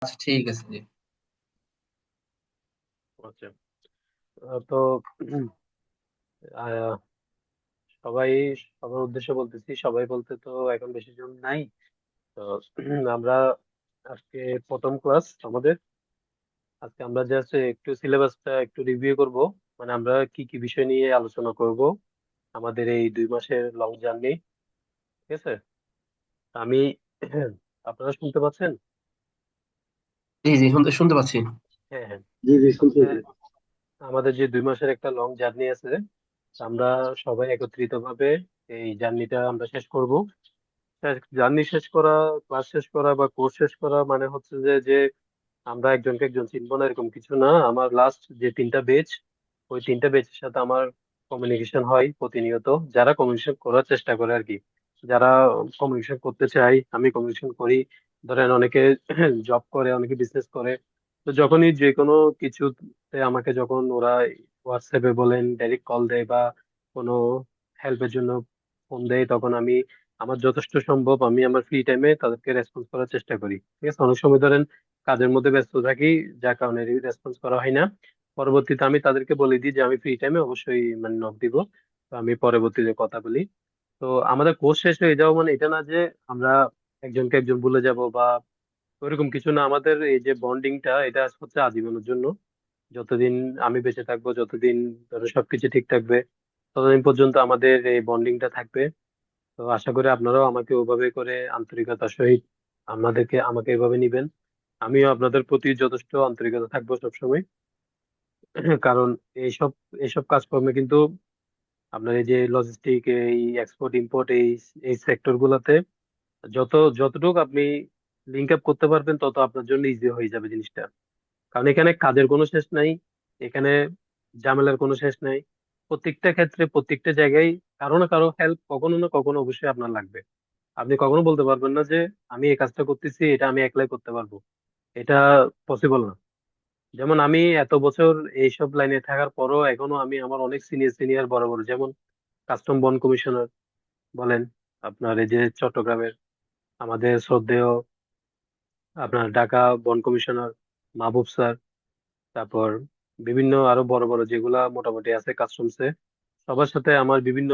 আচ্ছা, ঠিক আছে জি। আচ্ছা। তো আহ, সবাই সবার উদ্দেশ্যে বলতেছি, সবাই বলতে তো এখন বেশি জন নাই। তো আমরা আজকে প্রথম ক্লাস আমাদের। আজকে আমরা জাস্ট একটু সিলেবাসটা একটু রিভিউ করব, মানে আমরা কি কি বিষয় নিয়ে আলোচনা করব আমাদের এই 2 মাসের লং জার্নি। ঠিক আছে? আমি আপনারা শুনতে পাচ্ছেন? জি জি, শুনতে শুনতে পাচ্ছি। হ্যাঁ, হ্যাঁ। জি জি, শুনতেছি। আমাদের যে 2 মাসের একটা লং জার্নি আছে, আমরা সবাই একত্রিত ভাবে এই জার্নিটা আমরা শেষ করব। জার্নি শেষ করা, ক্লাস শেষ করা বা কোর্স শেষ করা মানে হচ্ছে যে যে আমরা একজনকে একজন চিনবো না এরকম কিছু না। আমার লাস্ট যে 3টা বেচ, ওই 3টা বেচের সাথে আমার কমিউনিকেশন হয় প্রতিনিয়ত। যারা কমিউনিকেশন করার চেষ্টা করে আর কি, যারা কমিউনিকেশন করতে চাই, আমি কমিউনিকেশন করি। ধরেন অনেকে জব করে, অনেকে বিজনেস করে। তো যখনই যে কোনো কিছুতে আমাকে যখন ওরা হোয়াটসঅ্যাপে বলেন, ডাইরেক্ট কল দেয় বা কোনো হেল্পের জন্য ফোন দেয়, তখন আমি আমার যথেষ্ট সম্ভব আমি আমার ফ্রি টাইমে তাদেরকে রেসপন্স করার চেষ্টা করি। ঠিক আছে? অনেক সময় ধরেন কাজের মধ্যে ব্যস্ত থাকি, যার কারণে রেসপন্স করা হয় না। পরবর্তীতে আমি তাদেরকে বলে দিই যে আমি ফ্রি টাইমে অবশ্যই মানে নক দিব, তো আমি পরবর্তীতে কথা বলি। তো আমাদের কোর্স শেষ হয়ে যাওয়া মানে এটা না যে আমরা একজনকে একজন ভুলে যাব বা ওইরকম কিছু না। আমাদের এই যে বন্ডিংটা, এটা হচ্ছে আজীবনের জন্য। যতদিন আমি বেঁচে থাকবো, যতদিন ধরো সবকিছু ঠিক থাকবে, ততদিন পর্যন্ত আমাদের এই বন্ডিংটা থাকবে। তো আশা করি আপনারাও আমাকে ওভাবে করে আন্তরিকতার সহিত আমাকে এভাবে নিবেন। আমিও আপনাদের প্রতি যথেষ্ট আন্তরিকতা থাকবো সবসময়। কারণ এইসব এইসব কাজকর্মে কিন্তু আপনার এই যে লজিস্টিক, এই এক্সপোর্ট ইম্পোর্ট, এই এই সেক্টর গুলাতে যতটুকু আপনি লিঙ্ক আপ করতে পারবেন, তত আপনার জন্য ইজি হয়ে যাবে জিনিসটা। কারণ এখানে কাজের কোনো শেষ নাই, এখানে ঝামেলার কোনো শেষ নাই। প্রত্যেকটা ক্ষেত্রে, প্রত্যেকটা জায়গায় কারো না কারো হেল্প কখনো না কখনো অবশ্যই আপনার লাগবে। আপনি কখনো বলতে পারবেন না যে আমি এই কাজটা করতেছি, এটা আমি একলাই করতে পারবো। এটা পসিবল না। যেমন আমি এত বছর এইসব লাইনে থাকার পরও এখনো আমি আমার অনেক সিনিয়র সিনিয়র বড় বড়, যেমন কাস্টম বন কমিশনার বলেন, আপনার এই যে চট্টগ্রামের আমাদের শ্রদ্ধেয় আপনার ঢাকা বন কমিশনার মাহবুব স্যার, তারপর বিভিন্ন আরো বড় বড় যেগুলা মোটামুটি আছে কাস্টমসে, সবার সাথে আমার বিভিন্ন